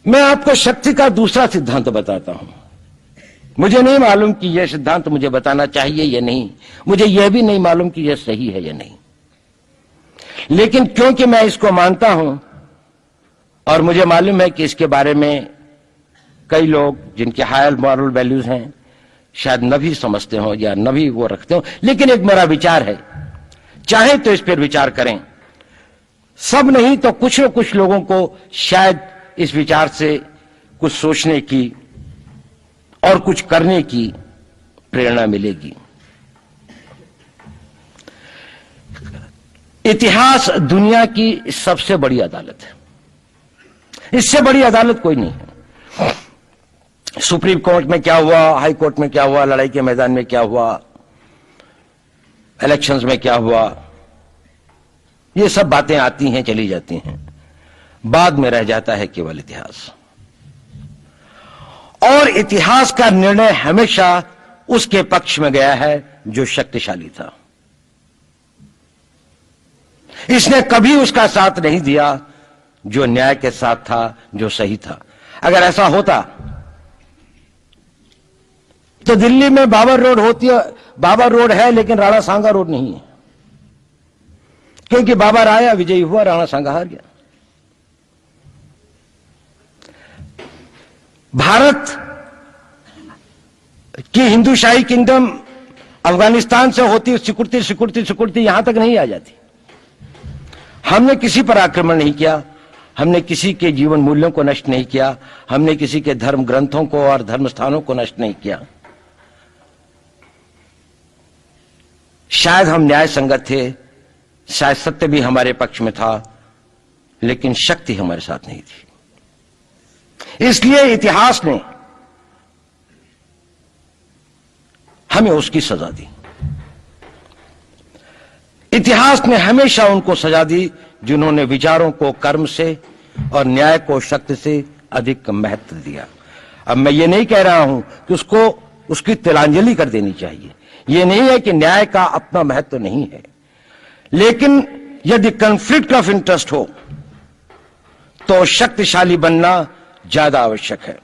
मैं आपको शक्ति का दूसरा सिद्धांत बताता हूं। मुझे नहीं मालूम कि यह सिद्धांत मुझे बताना चाहिए या नहीं, मुझे यह भी नहीं मालूम कि यह सही है या नहीं, लेकिन क्योंकि मैं इसको मानता हूं और मुझे मालूम है कि इसके बारे में कई लोग जिनके हायर मॉरल वैल्यूज हैं शायद न भी समझते हो या न भी वो रखते हो, लेकिन एक मेरा विचार है, चाहे तो इस पर विचार करें। सब नहीं तो कुछ न कुछ लोगों को शायद इस विचार से कुछ सोचने की और कुछ करने की प्रेरणा मिलेगी। इतिहास दुनिया की सबसे बड़ी अदालत है, इससे बड़ी अदालत कोई नहीं है। सुप्रीम कोर्ट में क्या हुआ, हाई कोर्ट में क्या हुआ, लड़ाई के मैदान में क्या हुआ, इलेक्शंस में क्या हुआ, ये सब बातें आती हैं चली जाती हैं, बाद में रह जाता है केवल इतिहास। और इतिहास का निर्णय हमेशा उसके पक्ष में गया है जो शक्तिशाली था। इसने कभी उसका साथ नहीं दिया जो न्याय के साथ था, जो सही था। अगर ऐसा होता तो दिल्ली में बाबर रोड होती है, बाबर रोड है लेकिन राणा सांगा रोड नहीं है, क्योंकि बाबर आया, विजयी हुआ, राणा सांगा हार गया। भारत की हिंदूशाही किंगडम अफगानिस्तान से होती सिकुड़ती सिकुड़ती सिकुड़ती यहां तक नहीं आ जाती। हमने किसी पर आक्रमण नहीं किया, हमने किसी के जीवन मूल्यों को नष्ट नहीं किया, हमने किसी के धर्म ग्रंथों को और धर्म स्थानों को नष्ट नहीं किया। शायद हम न्याय संगत थे, शायद सत्य भी हमारे पक्ष में था, लेकिन शक्ति हमारे साथ नहीं थी। इसलिए इतिहास ने हमें उसकी सजा दी। इतिहास ने हमेशा उनको सजा दी जिन्होंने विचारों को कर्म से और न्याय को शक्ति से अधिक महत्व दिया। अब मैं ये नहीं कह रहा हूं कि उसको उसकी तिलांजलि कर देनी चाहिए, ये नहीं है कि न्याय का अपना महत्व नहीं है, लेकिन यदि कॉन्फ्लिक्ट ऑफ इंटरेस्ट हो तो शक्तिशाली बनना ज्यादा आवश्यक है।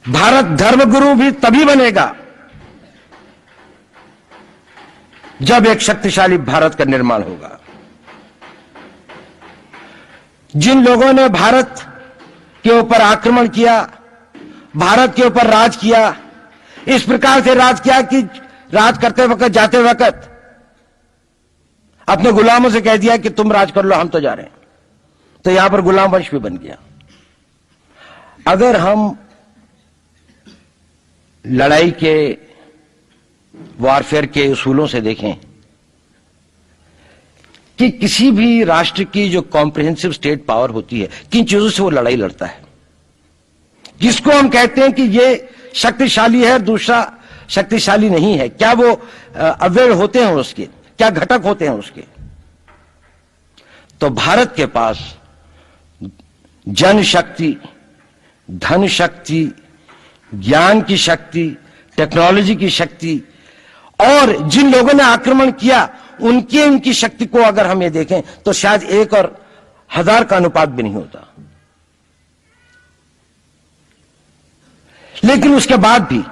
भारत धर्मगुरु भी तभी बनेगा जब एक शक्तिशाली भारत का निर्माण होगा। जिन लोगों ने भारत के ऊपर आक्रमण किया, भारत के ऊपर राज किया, इस प्रकार से राज किया कि राज करते वक्त, जाते वक्त अपने गुलामों से कह दिया कि तुम राज कर लो, हम तो जा रहे हैं, तो यहां पर गुलाम वंश भी बन गया। अगर हम लड़ाई के वॉरफेयर के उसूलों से देखें कि किसी भी राष्ट्र की जो कॉम्प्रिहेंसिव स्टेट पावर होती है, किन चीजों से वो लड़ाई लड़ता है, किसको हम कहते हैं कि ये शक्तिशाली है, दूसरा शक्तिशाली नहीं है, क्या वो अवयव होते हैं उसके, क्या घटक होते हैं उसके। तो भारत के पास जनशक्ति, धन शक्ति, ज्ञान की शक्ति, टेक्नोलॉजी की शक्ति, और जिन लोगों ने आक्रमण किया उनकी शक्ति को अगर हम ये देखें तो शायद 1 और 1000 का अनुपात भी नहीं होता। लेकिन उसके बाद भी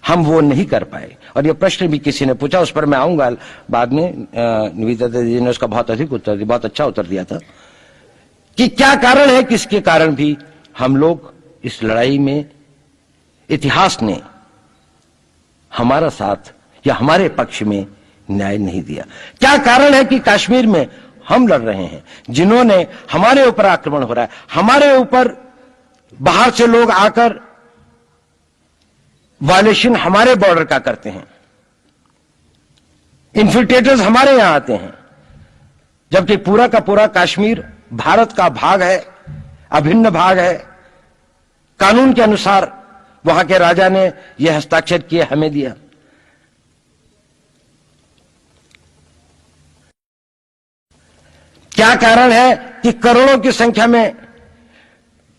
हम वो नहीं कर पाए। और ये प्रश्न भी किसी ने पूछा, उस पर मैं आऊंगा बाद में। निवेदिता जी ने उसका बहुत अधिक उत्तर दिया, बहुत अच्छा उत्तर दिया था कि क्या कारण है, किसके कारण भी हम लोग इस लड़ाई में इतिहास ने हमारा साथ या हमारे पक्ष में न्याय नहीं दिया। क्या कारण है कि कश्मीर में हम लड़ रहे हैं, जिन्होंने हमारे ऊपर आक्रमण हो रहा है, हमारे ऊपर बाहर से लोग आकर वायलेशन हमारे बॉर्डर का करते हैं, इन्फिल्ट्रेटर्स हमारे यहां आते हैं, जबकि पूरा का पूरा कश्मीर भारत का भाग है, अभिन्न भाग है। कानून के अनुसार वहां के राजा ने यह हस्ताक्षर किए, हमें दिया। क्या कारण है कि करोड़ों की संख्या में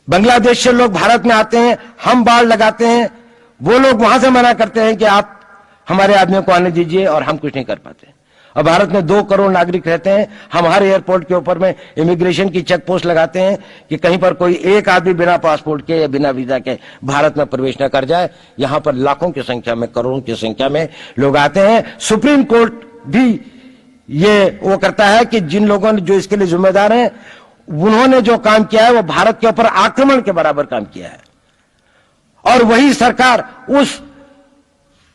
बांग्लादेश से लोग भारत में आते हैं, हम बाड़ लगाते हैं, वो लोग वहां से मना करते हैं कि आप हमारे आदमियों को आने दीजिए, और हम कुछ नहीं कर पाते। और भारत में 2 करोड़ नागरिक रहते हैं। हम हर एयरपोर्ट के ऊपर में इमिग्रेशन की चेक पोस्ट लगाते हैं कि कहीं पर कोई एक आदमी बिना पासपोर्ट के या बिना वीजा के भारत में प्रवेश न कर जाए। यहां पर लाखों की संख्या में, करोड़ों की संख्या में लोग आते हैं। सुप्रीम कोर्ट भी ये वो करता है कि जिन लोगों ने जो इसके लिए जिम्मेदार हैं, उन्होंने जो काम किया है वो भारत के ऊपर आक्रमण के बराबर काम किया है। और वही सरकार उस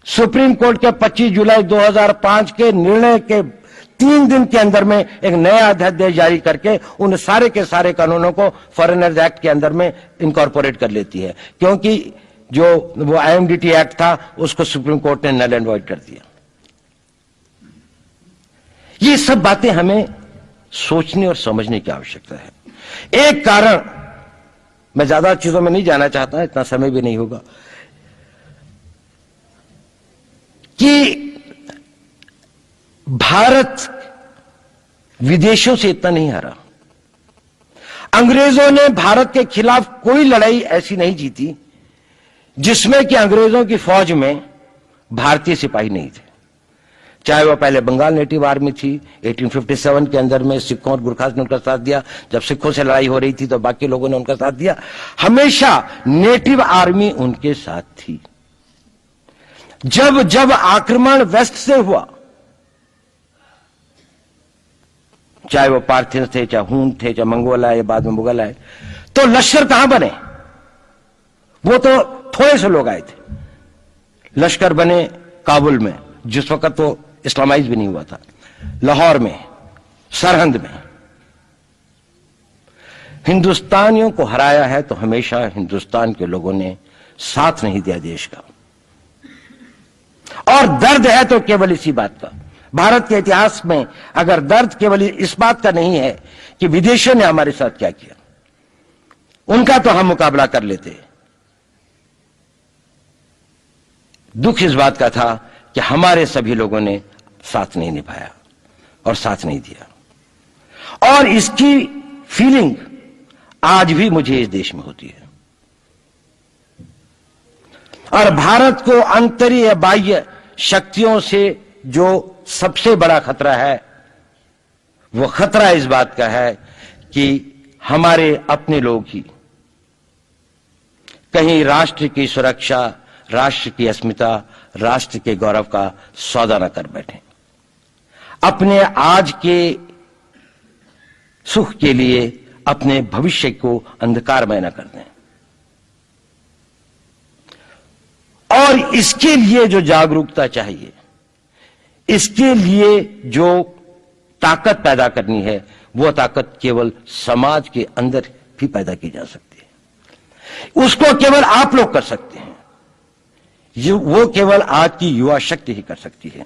सुप्रीम कोर्ट के 25 जुलाई 2005 के निर्णय के 3 दिन के अंदर में एक नया अध्यादेश जारी करके उन सारे के सारे कानूनों को फॉरेनर्स एक्ट के अंदर में इनकॉर्पोरेट कर लेती है, क्योंकि जो वो आईएमडीटी एक्ट था उसको सुप्रीम कोर्ट ने नल एंड वॉइड कर दिया। ये सब बातें हमें सोचने और समझने की आवश्यकता है। एक कारण, मैं ज्यादा चीजों में नहीं जाना चाहता, इतना समय भी नहीं होगा, कि भारत विदेशों से इतना नहीं हारा। अंग्रेजों ने भारत के खिलाफ कोई लड़ाई ऐसी नहीं जीती जिसमें कि अंग्रेजों की फौज में भारतीय सिपाही नहीं थे। चाहे वह पहले बंगाल नेटिव आर्मी थी, 1857 के अंदर में सिखों और गुरखास ने उनका साथ दिया। जब सिखों से लड़ाई हो रही थी तो बाकी लोगों ने उनका साथ दिया। हमेशा नेटिव आर्मी उनके साथ थी। जब जब आक्रमण वेस्ट से हुआ, चाहे वो पार्थियंस थे, चाहे हून थे, चाहे मंगोल आए, बाद में मुगल आए, तो लश्कर कहां बने? वो तो थोड़े से लोग आए थे। लश्कर बने काबुल में, जिस वक्त तो इस्लामाइज भी नहीं हुआ था, लाहौर में, सरहंद में। हिंदुस्तानियों को हराया है तो हमेशा हिंदुस्तान के लोगों ने साथ नहीं दिया देश का। और दर्द है तो केवल इसी बात का। भारत के इतिहास में अगर दर्द केवल इस बात का नहीं है कि विदेशियों ने हमारे साथ क्या किया, उनका तो हम मुकाबला कर लेते। दुख इस बात का था कि हमारे सभी लोगों ने साथ नहीं निभाया और साथ नहीं दिया। और इसकी फीलिंग आज भी मुझे इस देश में होती है। और भारत को आंतरिक बाह्य शक्तियों से जो सबसे बड़ा खतरा है, वो खतरा इस बात का है कि हमारे अपने लोग ही कहीं राष्ट्र की सुरक्षा, राष्ट्र की अस्मिता, राष्ट्र के गौरव का सौदा न कर बैठे, अपने आज के सुख के लिए अपने भविष्य को अंधकारमय न कर दें। और इसके लिए जो जागरूकता चाहिए, इसके लिए जो ताकत पैदा करनी है, वो ताकत केवल समाज के अंदर भी पैदा की जा सकती है। उसको केवल आप लोग कर सकते हैं। वो केवल आज की युवा शक्ति ही कर सकती है।